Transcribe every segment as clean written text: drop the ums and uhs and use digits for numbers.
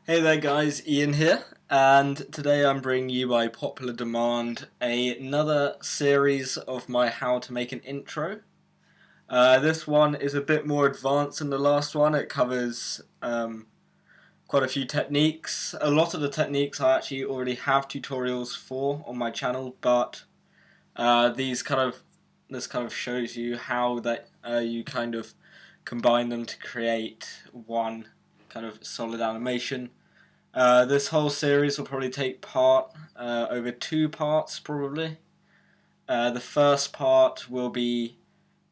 Hey there guys, Ian here, and today I'm bringing you by popular demand another series of my how to make an intro. This one is a bit more advanced than the last one. It covers quite a few techniques. A lot of the techniques I actually already have tutorials for on my channel, but this kind of shows you how that you kind of combine them to create one kind of solid animation. This whole series will probably take part over 2 parts probably. The first part will be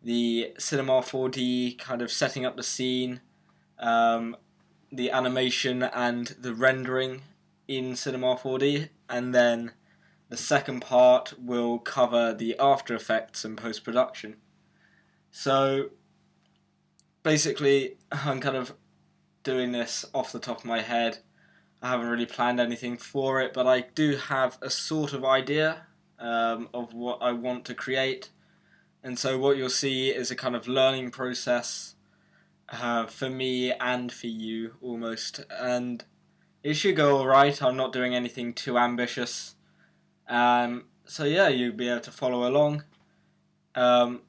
the Cinema 4D kind of setting up the scene, the animation and the rendering in Cinema 4D, and then the second part will cover the After Effects and post-production. So basically I'm kind of doing this off the top of my head. I haven't really planned anything for it, but I do have a sort of idea of what I want to create. And so what you'll see is a kind of learning process for me and for you almost. And it should go alright. I'm not doing anything too ambitious. So yeah, you'll be able to follow along. So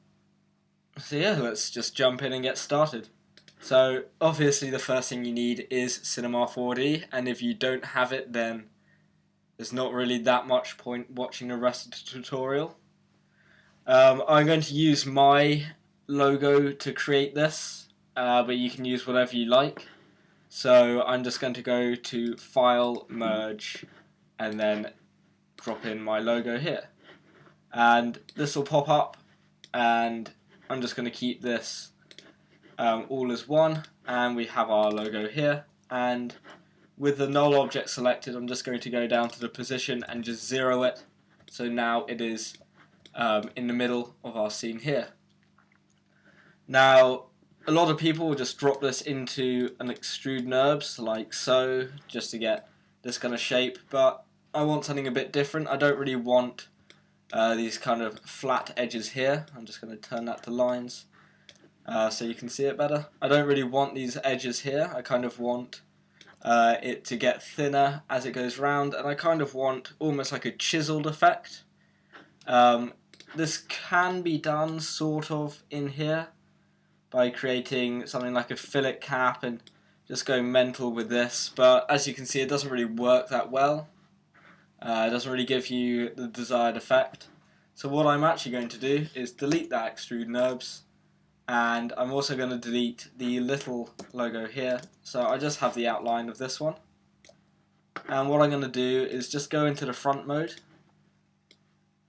yeah, let's just jump in and get started. So obviously the first thing you need is Cinema 4D, and if you don't have it, then there's not really that much point watching the rest of the tutorial. I'm going to use my logo to create this, but you can use whatever you like. So I'm just going to go to File, Merge, and then drop in my logo here. And this will pop up, and I'm just going to keep this all as one, and we have our logo here. And with the null object selected, I'm just going to go down to the position and just 0 it, so now it is in the middle of our scene here. Now a lot of people will just drop this into an extrude NURBS like so, just to get this kind of shape, but I want something a bit different. I don't really want these kind of flat edges here. I'm just going to turn that to lines. So you can see it better. I don't really want these edges here. I kind of want it to get thinner as it goes round, and I kind of want almost like a chiseled effect. This can be done sort of in here by creating something like a fillet cap and just going mental with this, but as you can see it doesn't really work that well. It doesn't really give you the desired effect. So what I'm actually going to do is delete that extrude NURBS. And I'm also going to delete the little logo here, so I just have the outline of this one. And what I'm going to do is just go into the front mode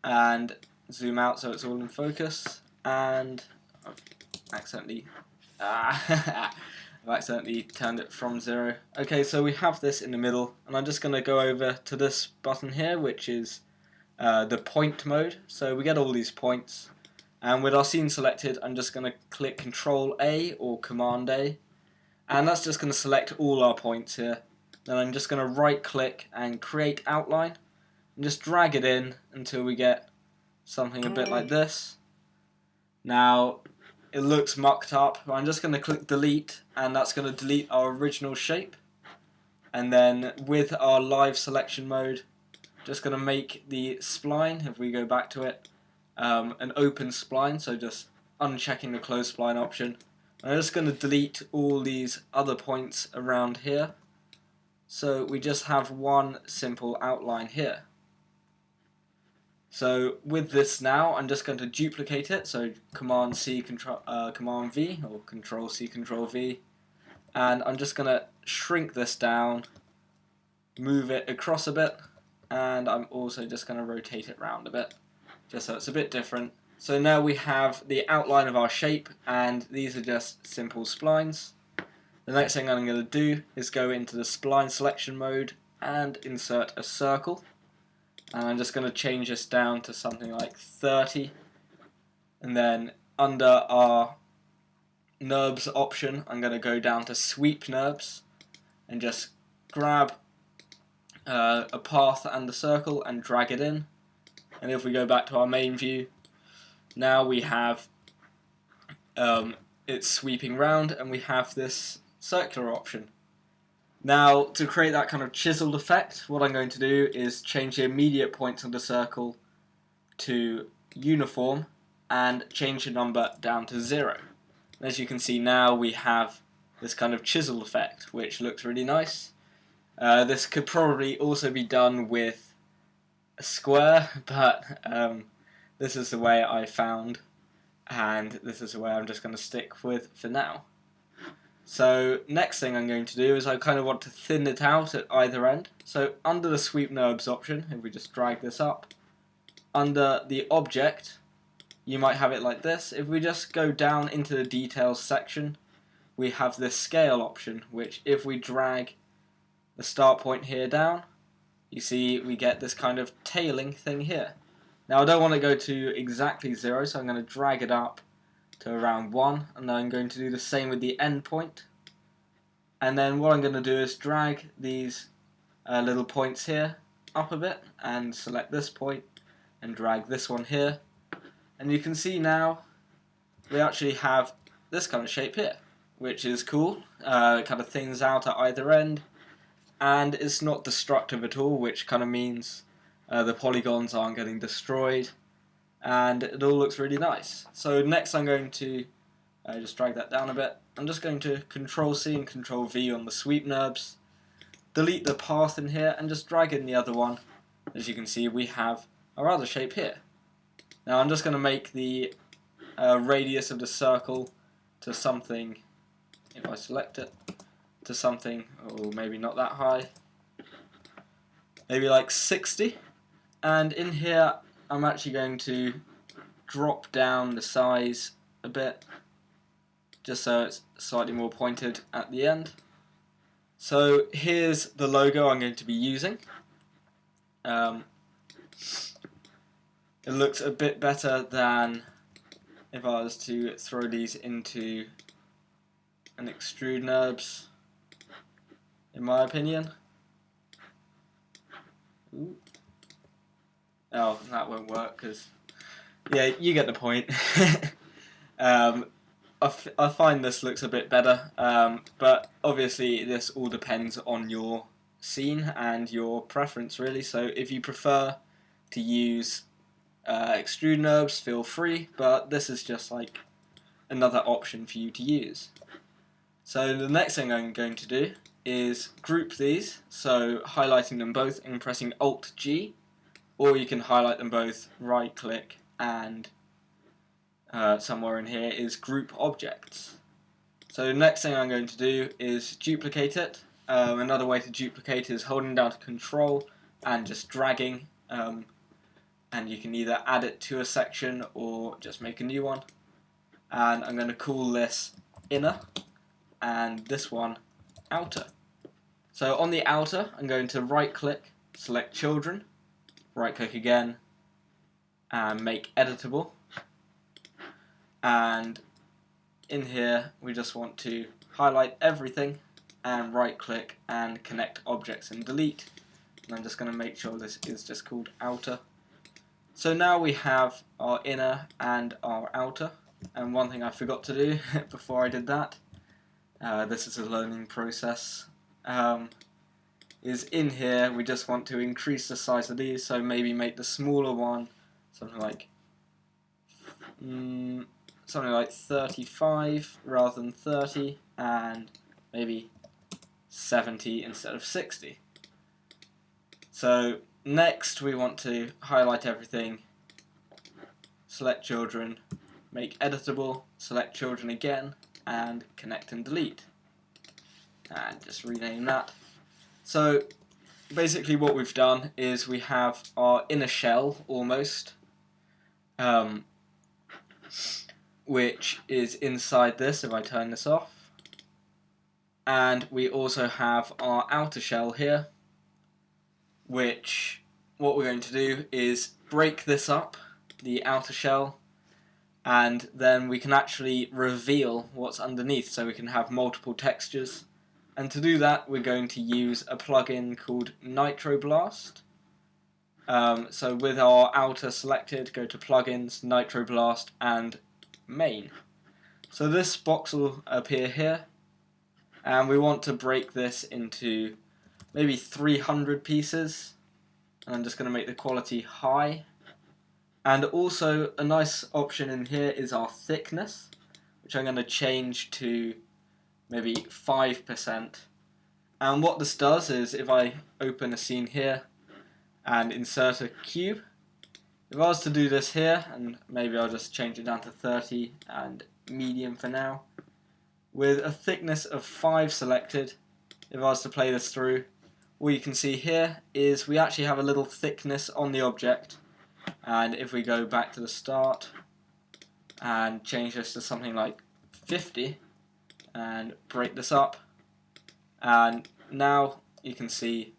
and zoom out so it's all in focus. And I've accidentally turned it from 0. Okay, so we have this in the middle, and I'm just going to go over to this button here, which is the point mode. So we get all these points. And with our scene selected, I'm just going to click Control A or Command A, and that's just going to select all our points here. Then I'm just going to right click and create outline, and just drag it in until we get something a bit like this. Now it looks mucked up, but I'm just going to click delete, and that's going to delete our original shape. And then with our live selection mode, just going to make the spline, if we go back to it, an open spline, so just unchecking the close spline option. I'm just going to delete all these other points around here, so we just have one simple outline here. So with this now, I'm just going to duplicate it, so Command C, Command V, or Control C, Control V, and I'm just going to shrink this down, move it across a bit, and I'm also just going to rotate it round a bit, just so it's a bit different. So now we have the outline of our shape, and these are just simple splines. The next thing I'm going to do is go into the spline selection mode and insert a circle. And I'm just going to change this down to something like 30. And then under our NURBS option, I'm going to go down to Sweep NURBS and just grab a path and a circle and drag it in. And if we go back to our main view, now we have it's sweeping round, and we have this circular option. Now, to create that kind of chiseled effect, what I'm going to do is change the immediate points on the circle to uniform and change the number down to 0. And as you can see now, we have this kind of chisel effect, which looks really nice. This could probably also be done with a square, but this is the way I found, and this is the way I'm just going to stick with for now. So next thing I'm going to do is I kind of want to thin it out at either end. So under the sweep NURBS option, if we just drag this up, under the object, you might have it like this. If we just go down into the details section, we have this scale option, which if we drag the start point here down, you see we get this kind of tailing thing here. Now I don't want to go to exactly 0, so I'm going to drag it up to around 1, and then I'm going to do the same with the end point. And then what I'm going to do is drag these little points here up a bit and select this point and drag this one here. And you can see now we actually have this kind of shape here, which is cool. It kind of thins out at either end, and it's not destructive at all, which kind of means the polygons aren't getting destroyed, and it all looks really nice. So next I'm going to just drag that down a bit. I'm just going to Control-C and Control-V on the sweep NURBS, delete the path in here, and just drag in the other one. As you can see, we have our other shape here. Now I'm just going to make the radius of the circle to something, if I select it, to something, or maybe not that high, maybe like 60. And in here I'm actually going to drop down the size a bit, just so it's slightly more pointed at the end. So here's the logo I'm going to be using. It looks a bit better than if I was to throw these into an extrude NURBS, in my opinion. Ooh. Oh, that won't work, because, yeah, you get the point. I find this looks a bit better, but obviously this all depends on your scene and your preference, really. So if you prefer to use extrude NURBS, feel free, but this is just like another option for you to use. So the next thing I'm going to do is group these, so highlighting them both and pressing Alt-G, or you can highlight them both, right click, and somewhere in here is group objects. So the next thing I'm going to do is duplicate it. Another way to duplicate is holding down Control and just dragging, and you can either add it to a section or just make a new one. And I'm going to call this inner and this one outer. So on the outer, I'm going to right click, select children, right click again, and make editable. And in here we just want to highlight everything and right click and connect objects and delete. And I'm just going to make sure this is just called outer. So now we have our inner and our outer. And one thing I forgot to do before I did that, this is a learning process, is in here we just want to increase the size of these, so maybe make the smaller one something like 35 rather than 30, and maybe 70 instead of 60. So next we want to highlight everything, select children, make editable, select children again, and connect and delete. And just rename that. So basically what we've done is we have our inner shell almost, which is inside this if I turn this off. And we also have our outer shell here, which what we're going to do is break this up, the outer shell, and then we can actually reveal what's underneath, so we can have multiple textures. And to do that we're going to use a plugin called Nitro Blast. So with our outer selected, go to Plugins, Nitro Blast, and Main. So this box will appear here, and we want to break this into maybe 300 pieces, and I'm just going to make the quality high. And also a nice option in here is our thickness, which I'm going to change to maybe 5%. And what this does is, if I open a scene here and insert a cube, if I was to do this here, and maybe I'll just change it down to 30 and medium for now, with a thickness of 5 selected, if I was to play this through, all you can see here is we actually have a little thickness on the object. And if we go back to the start and change this to something like 50 and break this up, and now you can see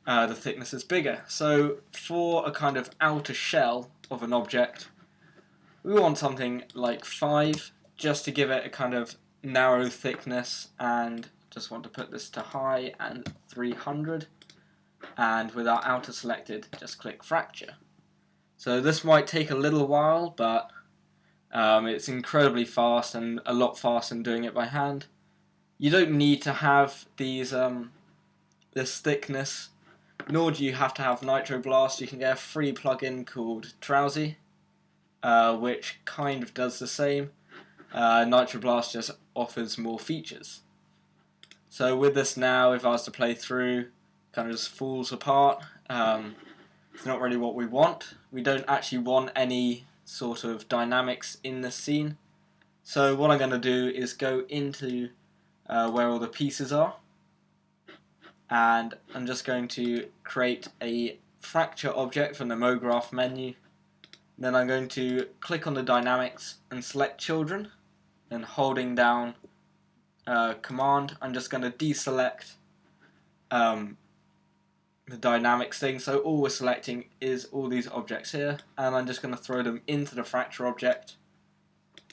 the thickness is bigger. So for a kind of outer shell of an object, we want something like 5 just to give it a kind of narrow thickness, and just want to put this to high and 300, and with our outer selected, just click fracture. So this might take a little while, but it's incredibly fast, and a lot faster than doing it by hand. You don't need to have these this thickness, nor do you have to have Nitro Blast. You can get a free plugin called Drowsy, which kind of does the same. Nitro Blast just offers more features. So with this now, if I was to play through, kind of just falls apart. It's not really what we want. We don't actually want any sort of dynamics in this scene. So what I'm going to do is go into where all the pieces are, and I'm just going to create a fracture object from the MoGraph menu. Then I'm going to click on the dynamics and select children, and holding down command, I'm just going to deselect the dynamics thing, so all we're selecting is all these objects here, and I'm just going to throw them into the fracture object,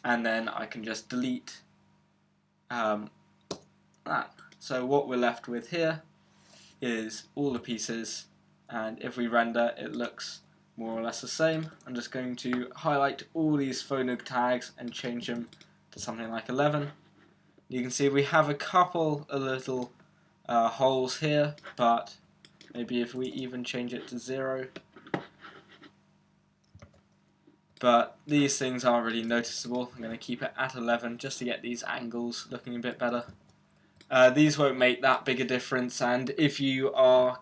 and then I can just delete that. So what we're left with here is all the pieces, and if we render, it looks more or less the same. I'm just going to highlight all these phonug tags and change them to something like 11. You can see we have a couple of little holes here, but maybe if we even change it to 0. But these things aren't really noticeable. I'm going to keep it at 11 just to get these angles looking a bit better. These won't make that big a difference, and if you are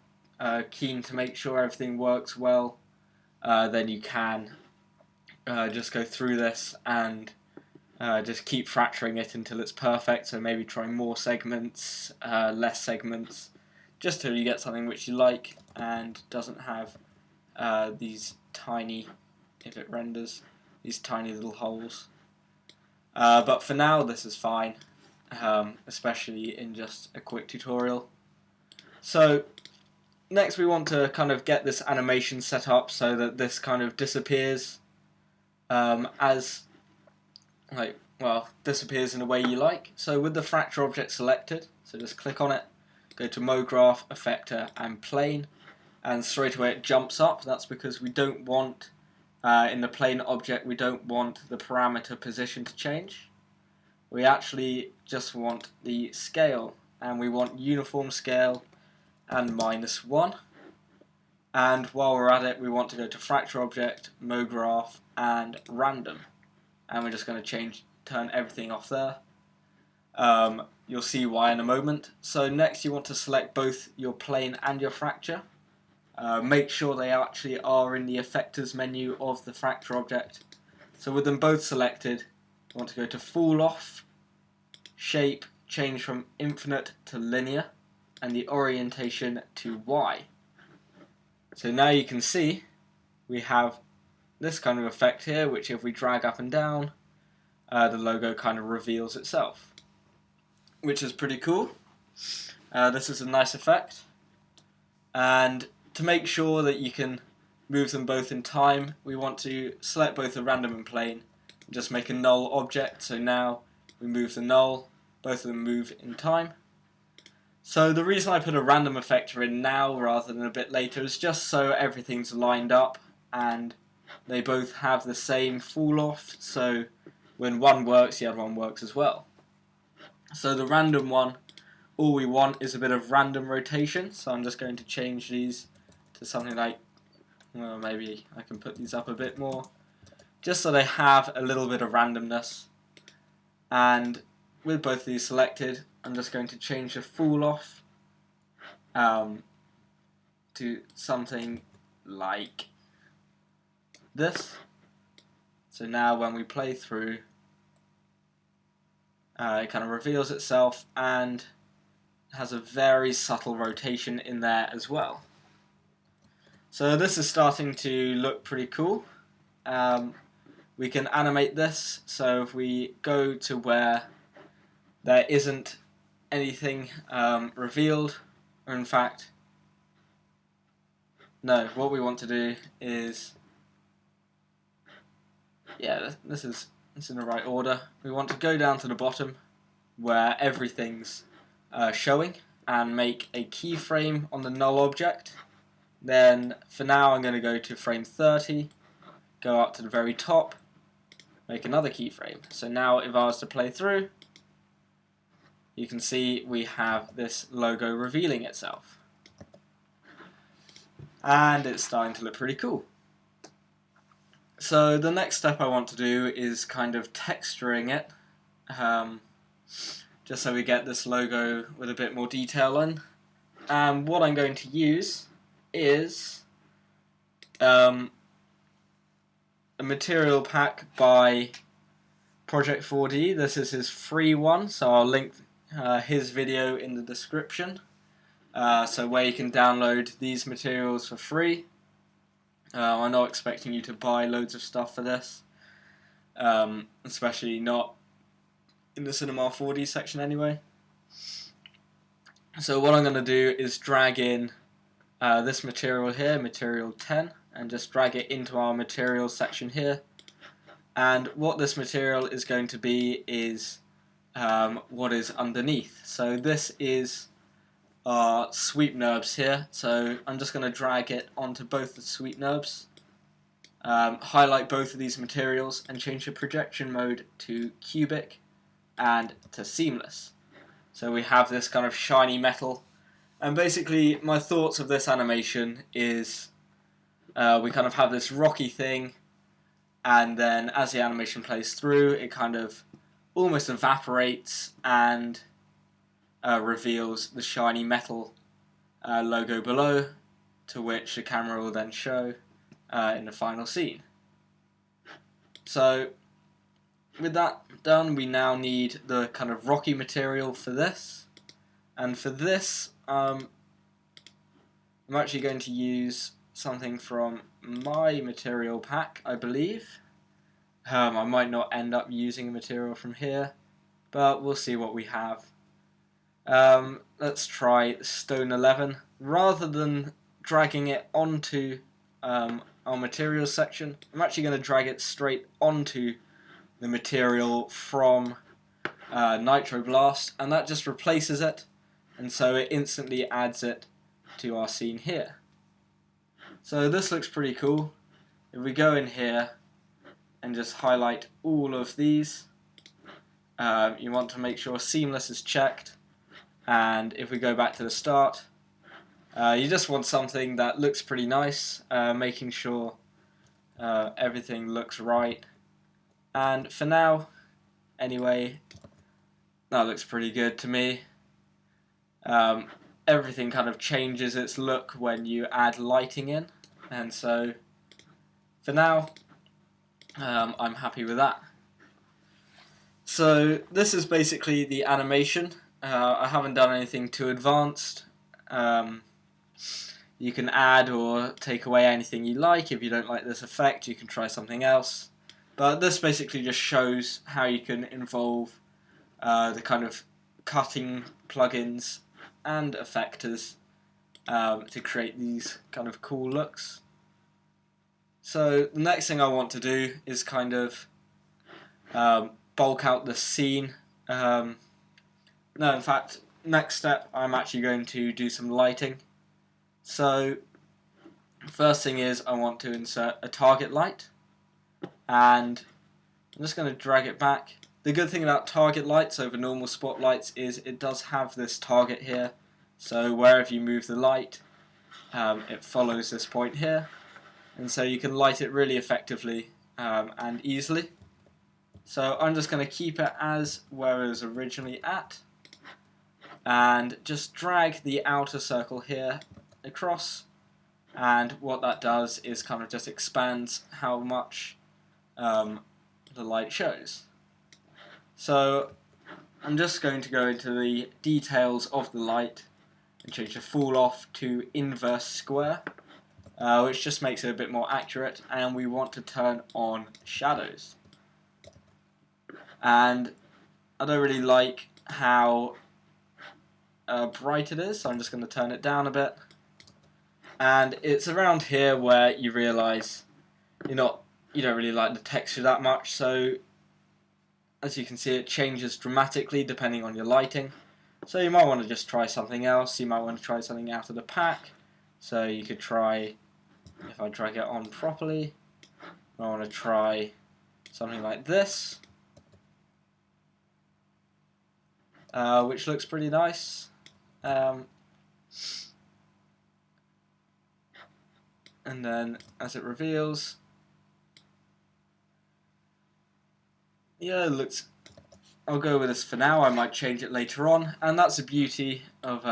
keen to make sure everything works well, then you can just go through this and just keep fracturing it until it's perfect. So maybe try more segments, less segments, just till you get something which you like and doesn't have these tiny, if it renders, these tiny little holes. But for now this is fine, especially in just a quick tutorial. So next we want to kind of get this animation set up so that this kind of disappears disappears in a way you like. So with the fracture object selected, so just click on it, go to MoGraph, Effector and Plane, and straight away it jumps up. That's because we don't want, in the plane object, we don't want the parameter position to change. We actually just want the scale, and we want uniform scale and -1. And while we're at it, we want to go to fracture object, MoGraph and random, and we're just going to turn everything off there. You'll see why in a moment. So next you want to select both your plane and your fracture. Make sure they actually are in the effectors menu of the fracture object. So with them both selected, you want to go to fall off, shape, change from infinite to linear, and the orientation to Y. So now you can see we have this kind of effect here, which if we drag up and down, the logo kind of reveals itself, which is pretty cool. This is a nice effect, and to make sure that you can move them both in time, we want to select both the random and plane and just make a null object. So now we move the null, both of them move in time. So the reason I put a random effector in now rather than a bit later is just so everything's lined up and they both have the same fall off, so when one works, the other one works as well. So the random one, all we want is a bit of random rotation, so I'm just going to change these to something like, well, maybe I can put these up a bit more, just so they have a little bit of randomness. And with both of these selected, I'm just going to change the fall off to something like this. So now when we play through, it kind of reveals itself and has a very subtle rotation in there as well. So this is starting to look pretty cool. We can animate this, so if we go to where there isn't anything revealed, or in fact, no, what we want to do is, yeah, this is in the right order. We want to go down to the bottom where everything's showing and make a keyframe on the null object. Then for now I'm going to go to frame 30, go up to the very top, make another keyframe. So now if I was to play through, you can see we have this logo revealing itself. And it's starting to look pretty cool. So the next step I want to do is kind of texturing it, just so we get this logo with a bit more detail in. And what I'm going to use is a material pack by Project 4D. This is his free one, so I'll link his video in the description, so where you can download these materials for free. I'm not expecting you to buy loads of stuff for this, especially not in the Cinema 4D section anyway. So what I'm going to do is drag in this material here, material 10, and just drag it into our materials section here. And what this material is going to be is what is underneath. So this is our sweep NURBS here, so I'm just going to drag it onto both the sweep NURBS, highlight both of these materials and change the projection mode to cubic and to seamless. So we have this kind of shiny metal, and basically my thoughts of this animation is we kind of have this rocky thing, and then as the animation plays through it kind of almost evaporates and reveals the shiny metal logo below, to which the camera will then show in the final scene. So with that done, we now need the kind of rocky material for this, and for this I'm actually going to use something from my material pack, I believe. I might not end up using a material from here, but we'll see what we have. Let's try Stone 11. Rather than dragging it onto our materials section, I'm actually going to drag it straight onto the material from Nitro Blast, and that just replaces it, and so it instantly adds it to our scene here. So this looks pretty cool. If we go in here and just highlight all of these, you want to make sure seamless is checked, and if we go back to the start, you just want something that looks pretty nice, making sure everything looks right. And for now, anyway, that looks pretty good to me. Everything kind of changes its look when you add lighting in, and so for now I'm happy with that. So this is basically the animation. I haven't done anything too advanced. You can add or take away anything you like. If you don't like this effect, you can try something else. But this basically just shows how you can involve the kind of cutting plugins and effectors to create these kind of cool looks. So the next thing I want to do is kind of bulk out the scene. No, in fact, next step I'm actually going to do some lighting. So first thing is I want to insert a target light, and I'm just going to drag it back The good thing about target lights over normal spotlights is it does have this target here, so wherever you move the light, it follows this point here, and so you can light it really effectively and easily. So I'm just going to keep it as where it was originally at, and just drag the outer circle here across, and what that does is kind of just expands how much the light shows. So I'm just going to go into the details of the light and change the fall off to inverse square, which just makes it a bit more accurate, and we want to turn on shadows. And I don't really like how bright it is, so I'm just going to turn it down a bit. And it's around here where you realise you don't really like the texture that much, so as you can see it changes dramatically depending on your lighting. So you might want to just try something else. You might want to try something out of the pack. So you could try, if I drag it on properly, I want to try something like this, which looks pretty nice. And then as it reveals, yeah, it looks. I'll go with this for now. I might change it later on, and that's the beauty of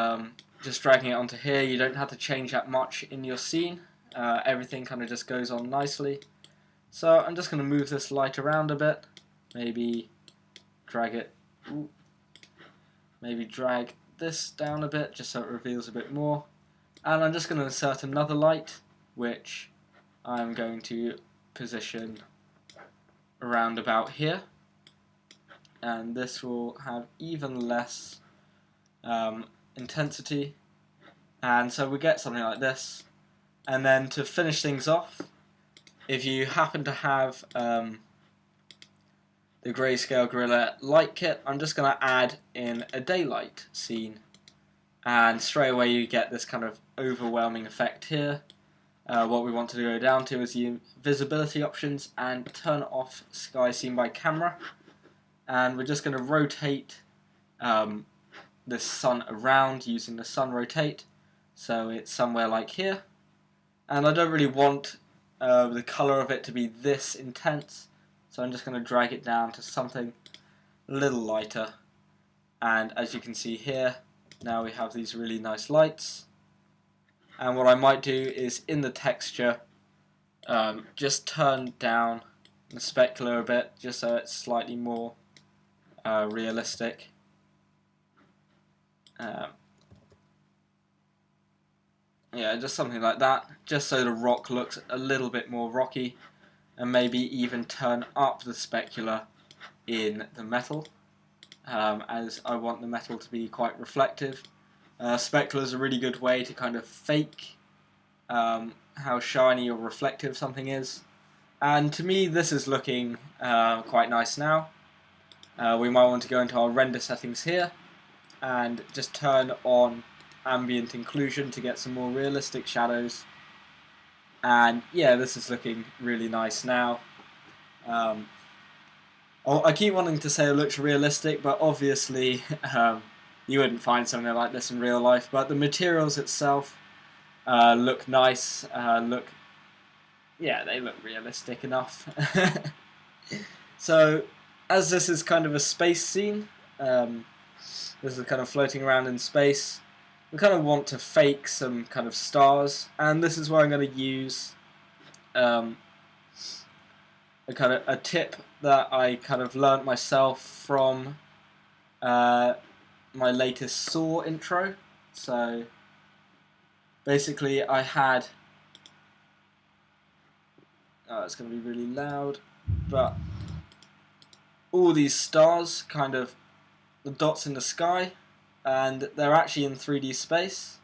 just dragging it onto here. You don't have to change that much in your scene. Everything kind of just goes on nicely. So I'm just going to move this light around a bit. Maybe drag it. Ooh, maybe drag this down a bit just so it reveals a bit more. And I'm just going to insert another light, which I'm going to position around about here. And this will have even less intensity, and so we get something like this. And then to finish things off, if you happen to have the Grayscale Gorilla light kit, I'm just going to add in a daylight scene, and straight away you get this kind of overwhelming effect here. What we want to go down to is the visibility options and turn off sky seen by camera. And we're just going to rotate this sun around using the sun rotate, so it's somewhere like here. And I don't really want the colour of it to be this intense, so I'm just going to drag it down to something a little lighter. And as you can see here, now we have these really nice lights. And what I might do is in the texture, just turn down the specular a bit, just so it's slightly more realistic. Yeah, just something like that, just so the rock looks a little bit more rocky, and maybe even turn up the specular in the metal, as I want the metal to be quite reflective. Specular is a really good way to kind of fake how shiny or reflective something is, and to me this is looking quite nice now. We might want to go into our render settings here and just turn on ambient inclusion to get some more realistic shadows. And yeah, this is looking really nice now. I keep wanting to say it looks realistic, but obviously you wouldn't find something like this in real life. But the materials itself look nice. They look realistic enough. So, as this is kind of a space scene, this is kind of floating around in space, we kind of want to fake some kind of stars, and this is where I'm going to use a tip that I kind of learnt myself from my latest Saw intro. So basically I had, it's going to be really loud, but all these stars, kind of the dots in the sky, and they're actually in 3D space.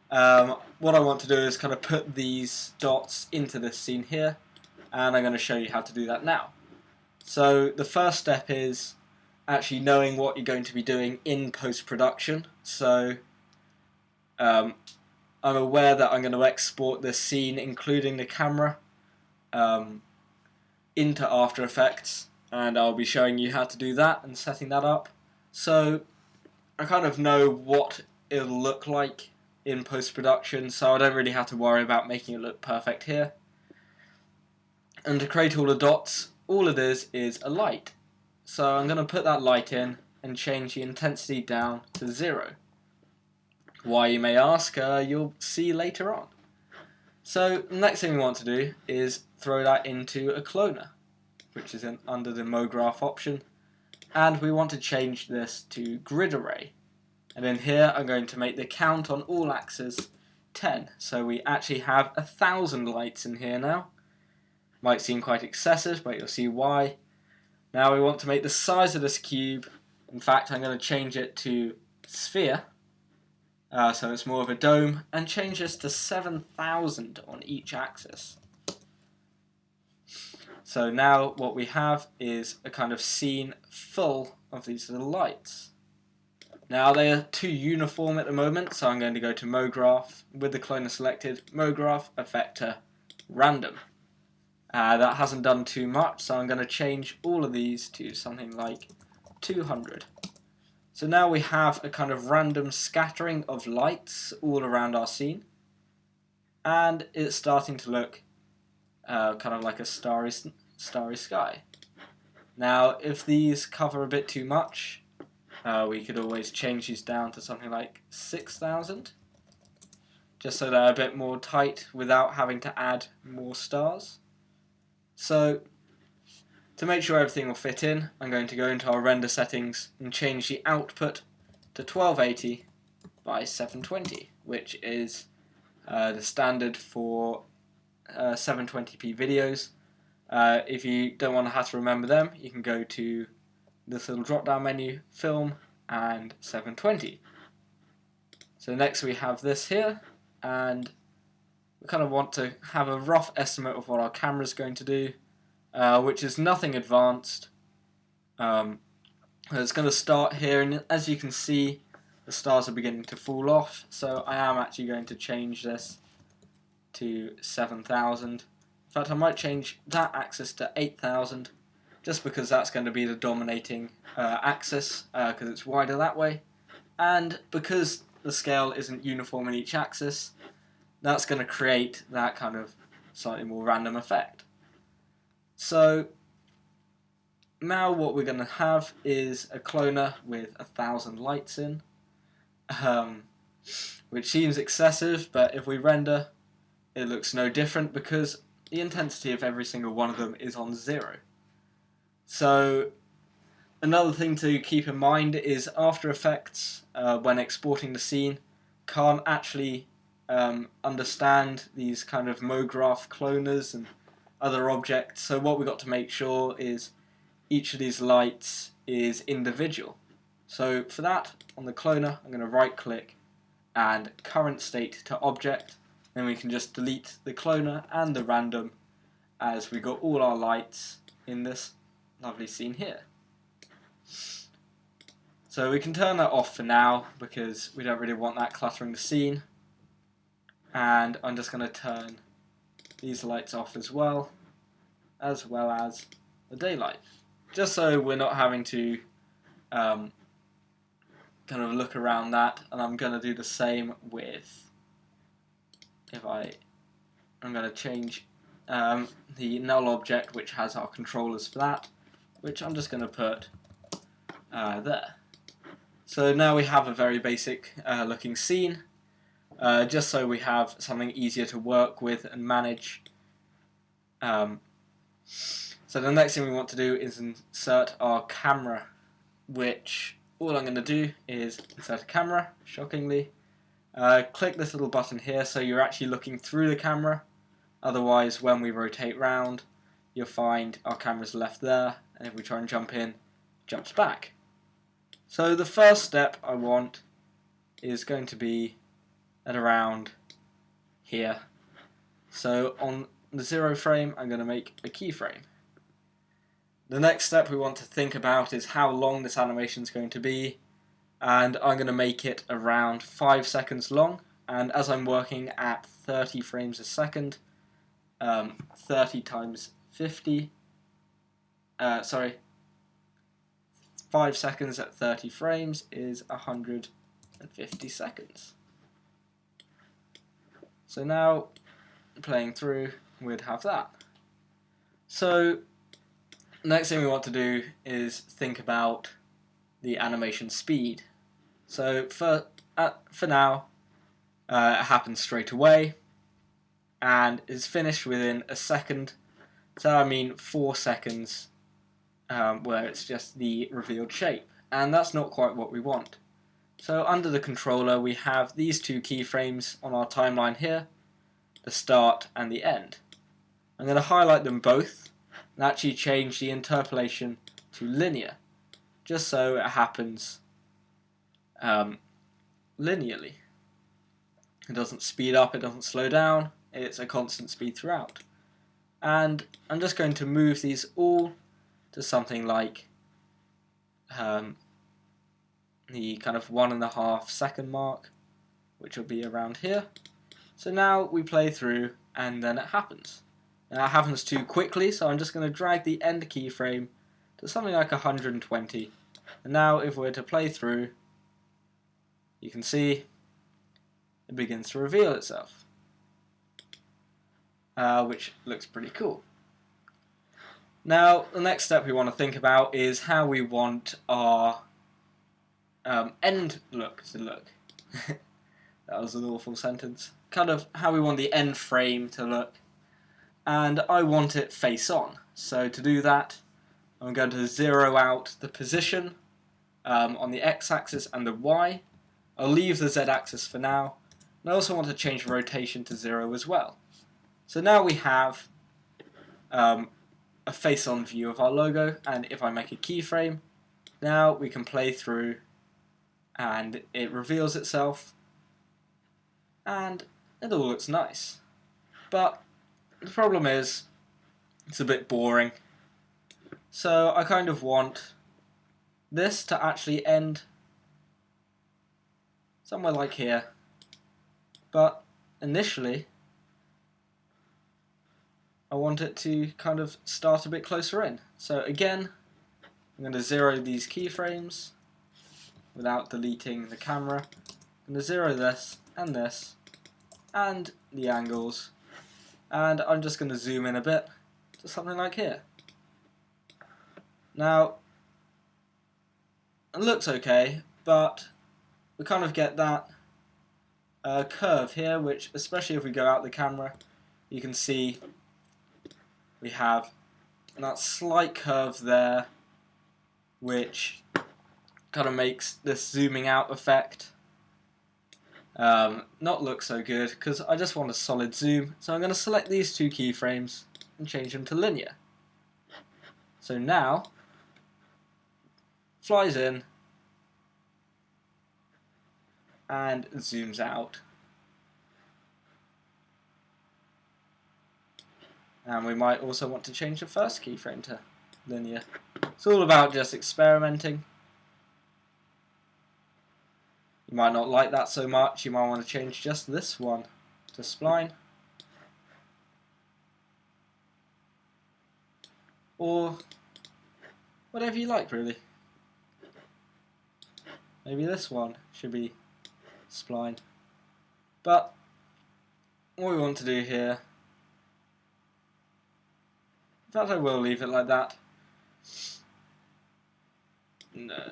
What I want to do is kind of put these dots into this scene here, and I'm going to show you how to do that now. So the first step is actually knowing what you're going to be doing in post-production. So I'm aware that I'm going to export this scene, including the camera, into After Effects. and I'll be showing you how to do that and setting that up. So I kind of know what it'll look like in post-production, so I don't really have to worry about making it look perfect here. And to create all the dots, all it is a light. So I'm going to put that light in and change the intensity down to 0. Why, you may ask, you'll see later on. So the next thing we want to do is throw that into a cloner, which is under the MoGraph option, and we want to change this to grid array. And in here I'm going to make the count on all axes 10, so we actually have 1,000 lights in here now. Might seem quite excessive, but you'll see why. Now we want to make the size of this cube, in fact I'm going to change it to sphere, so it's more of a dome, and change this to 7,000 on each axis. So now what we have is a kind of scene full of these little lights. Now they are too uniform at the moment, so I'm going to go to MoGraph, with the cloner selected, MoGraph, Effector, Random. That hasn't done too much, so I'm going to change all of these to something like 200. So now we have a kind of random scattering of lights all around our scene, and it's starting to look kind of like a starry sky. Now if these cover a bit too much, we could always change these down to something like 6,000, just so they're a bit more tight without having to add more stars. So to make sure everything will fit in, I'm going to go into our render settings and change the output to 1280 by 720, which is the standard for 720p videos. If you don't want to have to remember them, you can go to this little drop down menu, Film, and 720. So next we have this here, and we kind of want to have a rough estimate of what our camera is going to do, which is nothing advanced. It's going to start here, and as you can see, the stars are beginning to fall off, so I am actually going to change this to 7,000. In fact, I might change that axis to 8,000, just because that's going to be the dominating axis, because it's wider that way, and because the scale isn't uniform in each axis, that's going to create that kind of slightly more random effect. So now what we're going to have is a cloner with 1,000 lights in, which seems excessive, but if we render, it looks no different because the intensity of every single one of them is on 0. So another thing to keep in mind is After Effects, when exporting the scene, can't actually understand these kind of MoGraph cloners and other objects. So what we've got to make sure is each of these lights is individual. So for that, on the cloner, I'm going to right click and current state to object. Then we can just delete the cloner and the random, as we got all our lights in this lovely scene here. So we can turn that off for now because we don't really want that cluttering the scene. And I'm just going to turn these lights off as well as the daylight, just so we're not having to kind of look around that. And I'm going to do the same with, I'm going to change the null object, which has our controllers for that, which I'm just going to put there. So now we have a very basic looking scene, just so we have something easier to work with and manage. So the next thing we want to do is insert our camera, which all I'm going to do is insert a camera, shockingly. Click this little button here so you're actually looking through the camera. Otherwise, when we rotate round, you'll find our camera's left there, and if we try and jump in, it jumps back. So the first step I want is going to be at around here. So on the 0 frame, I'm going to make a keyframe. The next step we want to think about is how long this animation is going to be, and I'm going to make it around 5 seconds long. And as I'm working at 30 frames a second, 30 times 50 sorry, 5 seconds at 30 frames is 150 seconds. So now, playing through, we'd have that. So, next thing we want to do is think about the animation speed. So for now, it happens straight away and is finished within a second. So I mean 4 seconds where it's just the revealed shape, and that's not quite what we want. So under the controller we have these two keyframes on our timeline here, the start and the end. I'm going to highlight them both and actually change the interpolation to linear, just so it happens linearly. It doesn't speed up, it doesn't slow down, it's a constant speed throughout. And I'm just going to move these all to something like the kind of 1.5 second mark, which will be around here. So now we play through and then it happens. Now it happens too quickly, so I'm just going to drag the end keyframe to something like 120. And now if we're to play through, you can see it begins to reveal itself, which looks pretty cool. Now the next step we want to think about is how we want our end look to look. That was an awful sentence. Kind of how we want the end frame to look, and I want it face on. So to do that, I'm going to zero out the position on the x-axis and the y. I'll leave the z-axis for now, and I also want to change the rotation to 0 as well. So now we have a face-on view of our logo, and if I make a keyframe, now we can play through and it reveals itself and it all looks nice. But the problem is it's a bit boring, so I kind of want this to actually end somewhere like here, but initially I want it to kind of start a bit closer in. So again, I'm going to zero these keyframes without deleting the camera. I'm going to zero this and the angles, and I'm just going to zoom in a bit to something like here. Now it looks okay, but we kind of get that curve here, which, especially if we go out the camera, you can see we have that slight curve there, which kind of makes this zooming out effect not look so good, because I just want a solid zoom. So I'm going to select these two keyframes and change them to linear. So now flies in and zooms out. And we might also want to change the first keyframe to linear. It's all about just experimenting. You might not like that so much, you might want to change just this one to spline. Or whatever you like, really. Maybe this one should be spline. But what we want to do here, in fact I will leave it like that. No.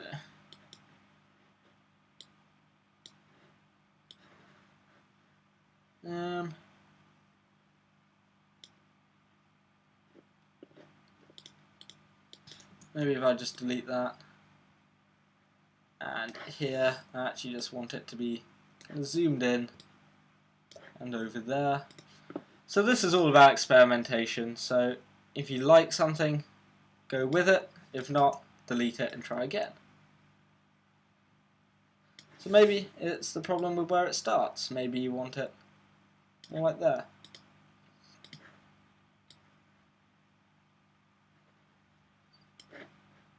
Maybe if I just delete that, and here I actually just want it to be kind of zoomed in and over there. So this is all about experimentation, so if you like something, go with it. If not, delete it and try again. So maybe it's the problem with where it starts. Maybe you want it more like there.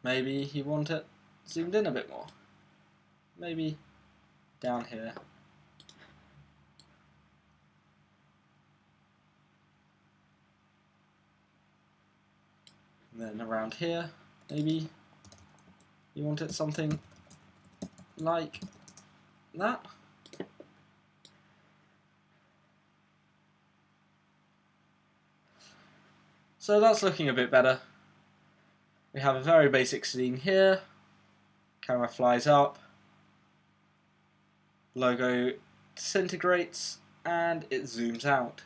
Maybe you want it zoomed in a bit more. Maybe down here. And then around here, maybe you want it something like that. So that's looking a bit better. We have a very basic scene here. Camera flies up. Logo disintegrates and it zooms out.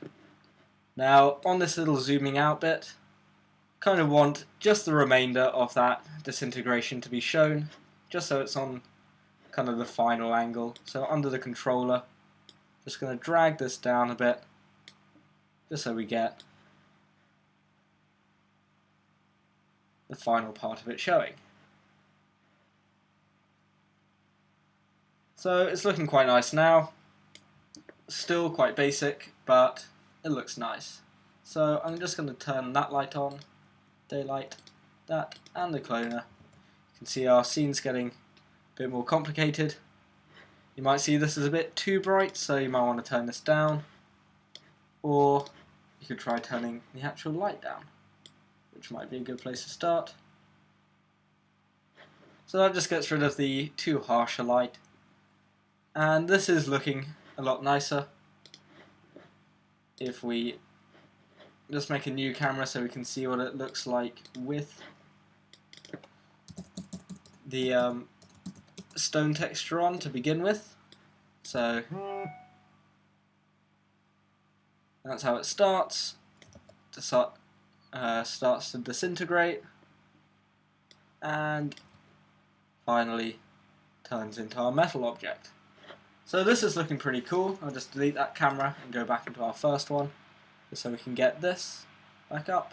Now on this little zooming out bit, kind of want just the remainder of that disintegration to be shown, just so it's on kind of the final angle. So under the controller, just going to drag this down a bit, just so we get the final part of it showing. So it's looking quite nice now. Still quite basic, but it looks nice. So I'm just going to turn that light on, daylight, that, and the cloner. You can see our scene's getting a bit more complicated. You might see this is a bit too bright, so you might want to turn this down. Or you could try turning the actual light down, which might be a good place to start. So that just gets rid of the too harsher light. And this is looking a lot nicer. If we just make a new camera so we can see what it looks like with the stone texture on to begin with. So that's how it starts. Starts to disintegrate and finally turns into our metal object. So this is looking pretty cool. I'll just delete that camera and go back into our first one, just so we can get this back up.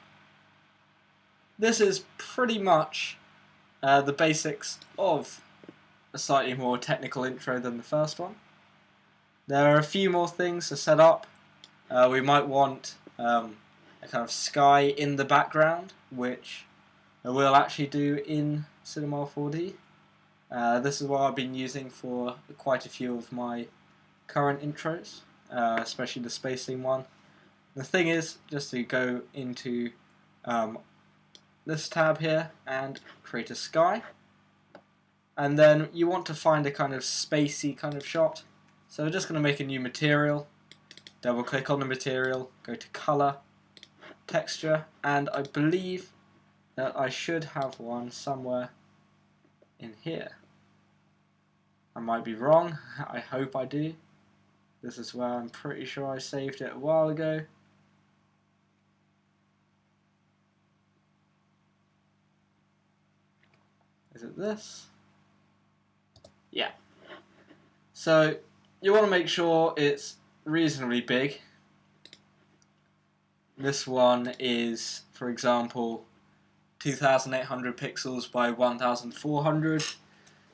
This is pretty much the basics of a slightly more technical intro than the first one. There are a few more things to set up. We might want a kind of sky in the background, which I will actually do in Cinema 4D. This is what I've been using for quite a few of my current intros, especially the space theme one. The thing is, just to go into this tab here and create a sky, and then you want to find a kind of spacey kind of shot. So we're just going to make a new material, double click on the material, go to color, texture, and I believe that I should have one somewhere in here. I might be wrong, I hope I do. This is where I'm pretty sure I saved it a while ago. Is it this? Yeah. So you want to make sure it's reasonably big. This one is, for example, 2800 pixels by 1400.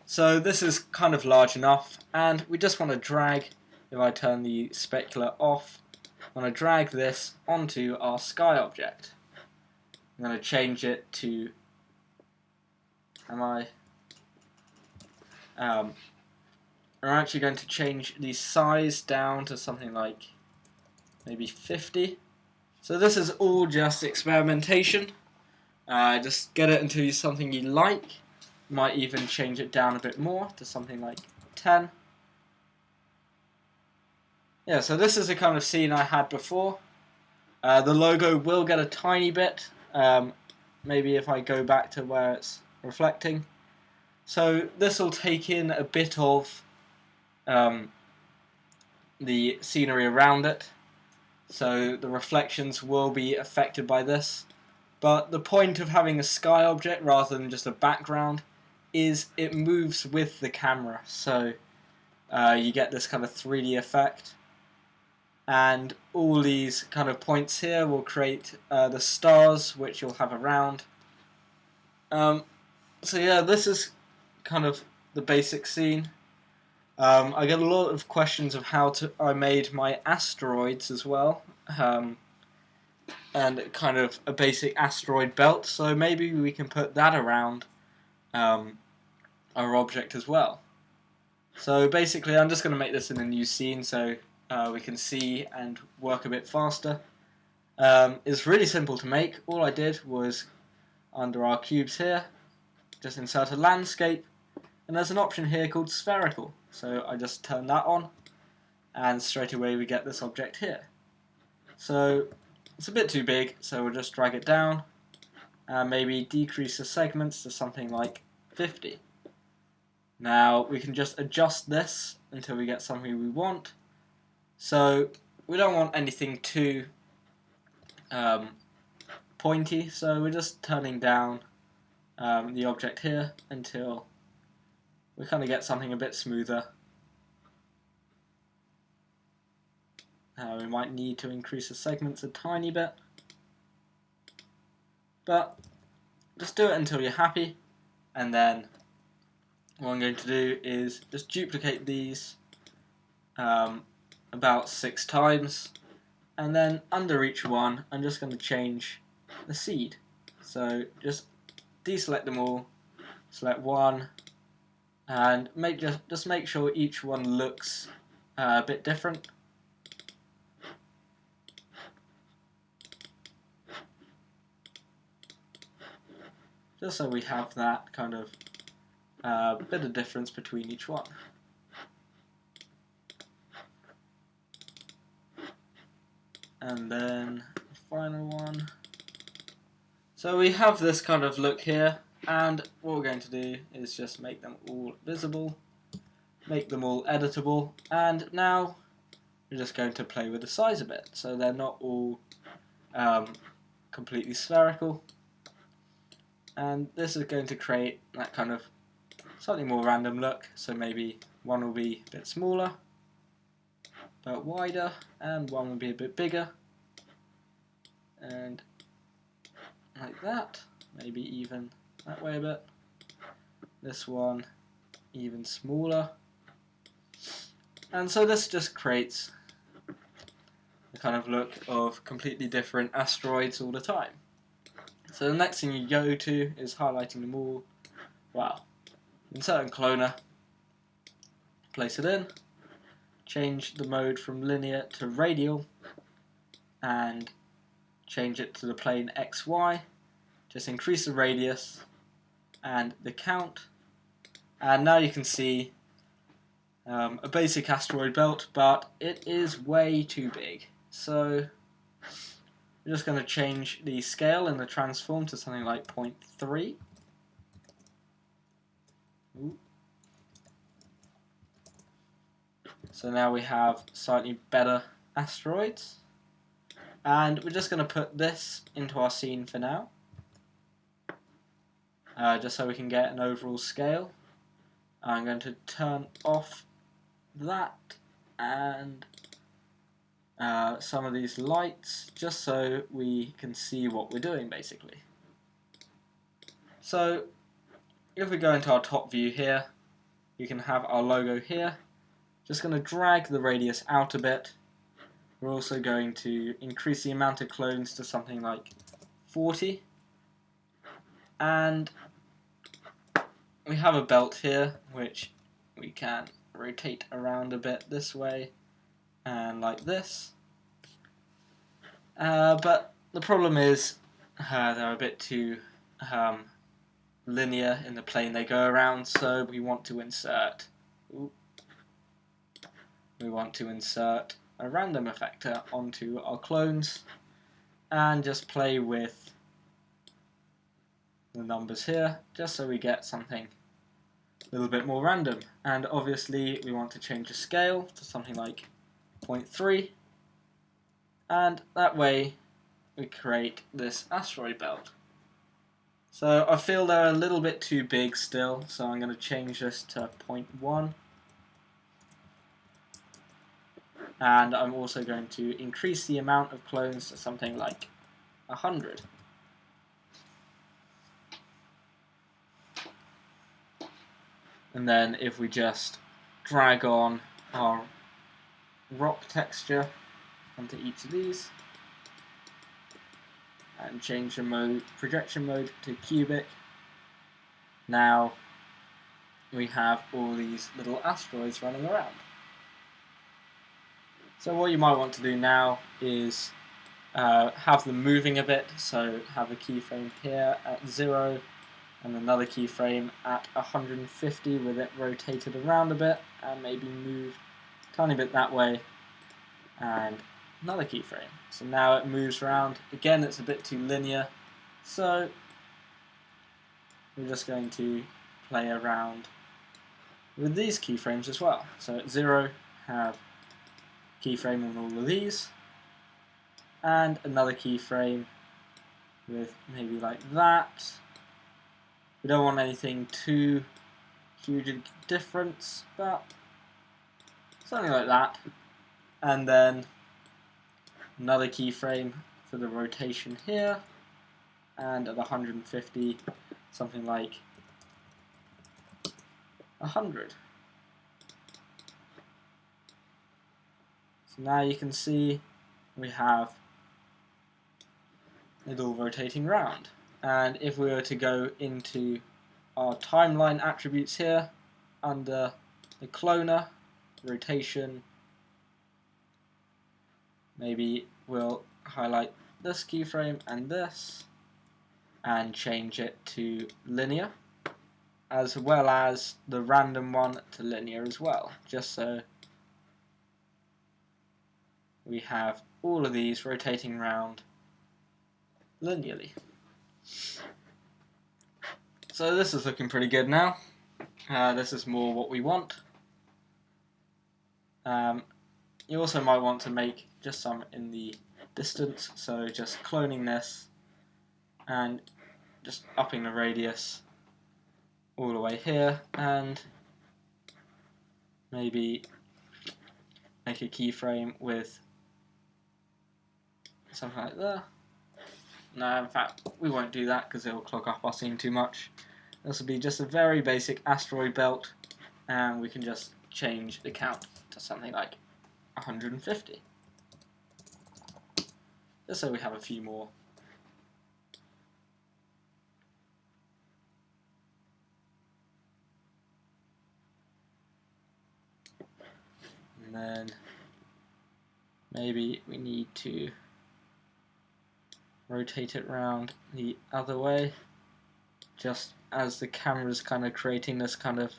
So this is kind of large enough, and we just want to drag, if I turn the specular off, I want to drag this onto our sky object. I'm going to change it to, we're actually going to change the size down to something like maybe 50. So this is all just experimentation. Just get it into something you like. Might even change it down a bit more to something like 10. Yeah, so this is the kind of scene I had before. The logo will get a tiny bit, maybe if I go back to where it's reflecting. So this will take in a bit of the scenery around it. So the reflections will be affected by this. But the point of having a sky object rather than just a background is it moves with the camera. So you get this kind of 3D effect. And all these kind of points here will create the stars which you'll have around. So yeah, this is kind of the basic scene. I get a lot of questions of how I made my asteroids as well, and kind of a basic asteroid belt, so maybe we can put that around our object as well. So basically I'm just going to make this in a new scene so we can see and work a bit faster. It's really simple to make. All I did was under our cubes here, just insert a landscape, and there's an option here called spherical. So I just turn that on, and straight away we get this object here. So it's a bit too big, so we'll just drag it down, and maybe decrease the segments to something like 50. Now we can just adjust this until we get something we want. So we don't want anything too pointy, so we're just turning down the object here until we kind of get something a bit smoother. We might need to increase the segments a tiny bit, but just do it until you're happy, and then what I'm going to do is just duplicate these about 6 times, and then under each one I'm just going to change the seed. So just deselect them all, select one, and just make sure each one looks a bit different. Just so we have that kind of bit of difference between each one. And then the final one. So we have this kind of look here, and what we're going to do is just make them all visible, make them all editable, and now we're just going to play with the size a bit, so they're not all completely spherical. And this is going to create that kind of slightly more random look, so maybe one will be a bit smaller, but wider, and one will be a bit bigger, and like that, maybe even that way a bit. This one even smaller, and so this just creates the kind of look of completely different asteroids all the time. So the next thing you go to is highlighting them all. Wow. Insert a cloner, place it in, change the mode from linear to radial, and change it to the plane XY. Just increase the radius and the count, and now you can see a basic asteroid belt, but it is way too big. So we're just going to change the scale in the transform to something like 0.3. Ooh. So now we have slightly better asteroids, and we're just going to put this into our scene for now, just so we can get an overall scale. I'm going to turn off that and some of these lights, just so we can see what we're doing basically. So if we go into our top view here, you can have our logo here. Just going to drag the radius out a bit. We're also going to increase the amount of clones to something like 40, and we have a belt here which we can rotate around a bit this way and like this, but the problem is they're a bit too linear in the plane they go around, so we want to insert a random effector onto our clones and just play with the numbers here, just so we get something a little bit more random. And obviously we want to change the scale to something like 0.3, and that way we create this asteroid belt. So I feel they're a little bit too big still, so I'm going to change this to 0.1. And I'm also going to increase the amount of clones to something like 100. And then if we just drag on our rock texture onto each of these and change the projection mode to cubic, now we have all these little asteroids running around. So what you might want to do now is have them moving a bit, so have a keyframe here at 0 and another keyframe at 150 with it rotated around a bit and maybe moved a tiny bit that way, and another keyframe. So now it moves around. Again, it's a bit too linear, so we're just going to play around with these keyframes as well. So at 0, have keyframe on all of these, and another keyframe with maybe like that. We don't want anything too hugely different, but something like that. And then another keyframe for the rotation here, and at 150, something like 100. So now you can see we have it all rotating round. And if we were to go into our timeline attributes here, under the cloner, rotation, maybe we'll highlight this keyframe and this, and change it to linear, as well as the random one to linear as well, just so we have all of these rotating around linearly. So this is looking pretty good now. This is more what we want. You also might want to make just some in the distance, so just cloning this and just upping the radius all the way here, and maybe make a keyframe with something like that. No, in fact, we won't do that because it will clog up our scene too much. This will be just a very basic asteroid belt, and we can just change the count to something like 150. Just so we have a few more. And then maybe we need to rotate it around the other way, just as the camera's kind of creating this kind of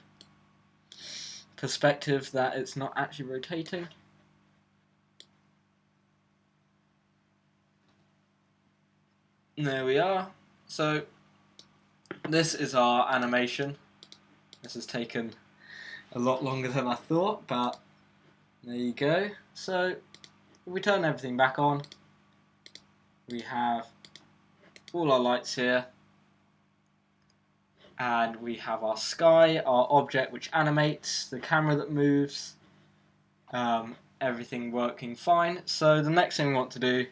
perspective that it's not actually rotating. And there we are. So this is our animation. This has taken a lot longer than I thought, but there you go. So if we turn everything back on, we have all our lights here, and we have our sky, our object which animates, the camera that moves, everything working fine. So the next thing we want to do,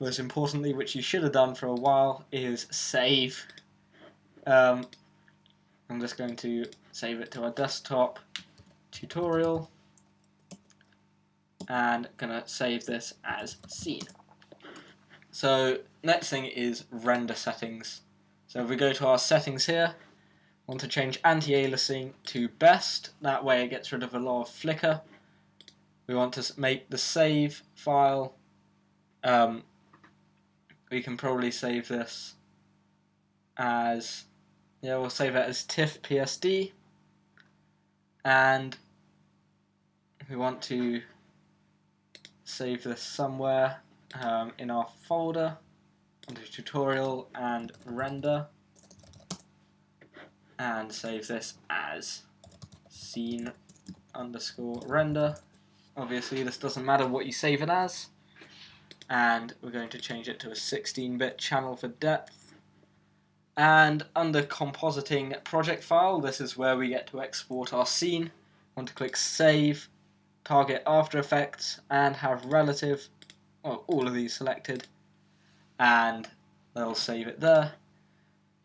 most importantly, which you should have done for a while, is save. I'm just going to save it to our desktop tutorial, and gonna save this as scene. So next thing is render settings. So if we go to our settings here, I want to change anti-aliasing to best. That way it gets rid of a lot of flicker. We want to make the save file. We can probably save this as, we'll save it as TIFF PSD, and we want to save this somewhere in our folder under tutorial and render, and save this as scene underscore render. Obviously this doesn't matter what you save it as, and we're going to change it to a 16-bit channel for depth. And under compositing project file, this is where we get to export our scene. Want to click save, target After Effects, and have relative, all of these selected, and they'll save it there.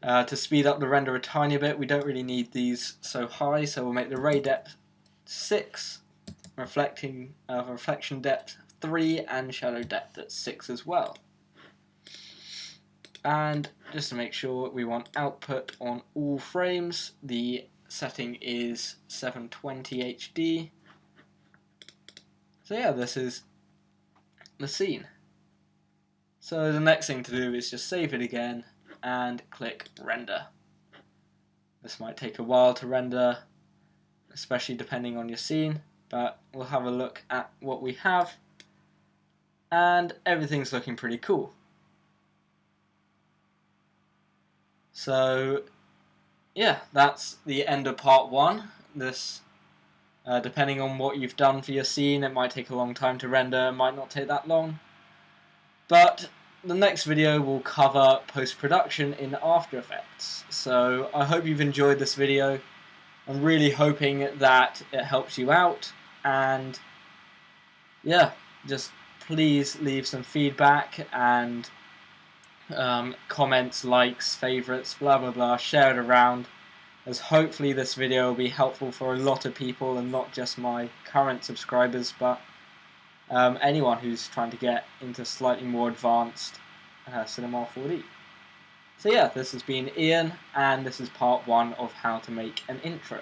To speed up the render a tiny bit, we don't really need these so high, so we'll make the ray depth 6, reflection depth 3, and shadow depth at 6 as well. And just to make sure, we want output on all frames. The setting is 720 HD. So yeah, this is the scene. So the next thing to do is just save it again and click render. This might take a while to render, especially depending on your scene, but we'll have a look at what we have, and everything's looking pretty cool. So yeah, that's the end of part 1. This, depending on what you've done for your scene, it might take a long time to render, it might not take that long. But the next video will cover post-production in After Effects. So I hope you've enjoyed this video. I'm really hoping that it helps you out, and yeah, just please leave some feedback and comments, likes, favorites, blah blah blah, share it around, as hopefully this video will be helpful for a lot of people and not just my current subscribers, but anyone who's trying to get into slightly more advanced Cinema 4D. So yeah, this has been Ian, and this is part 1 of how to make an intro.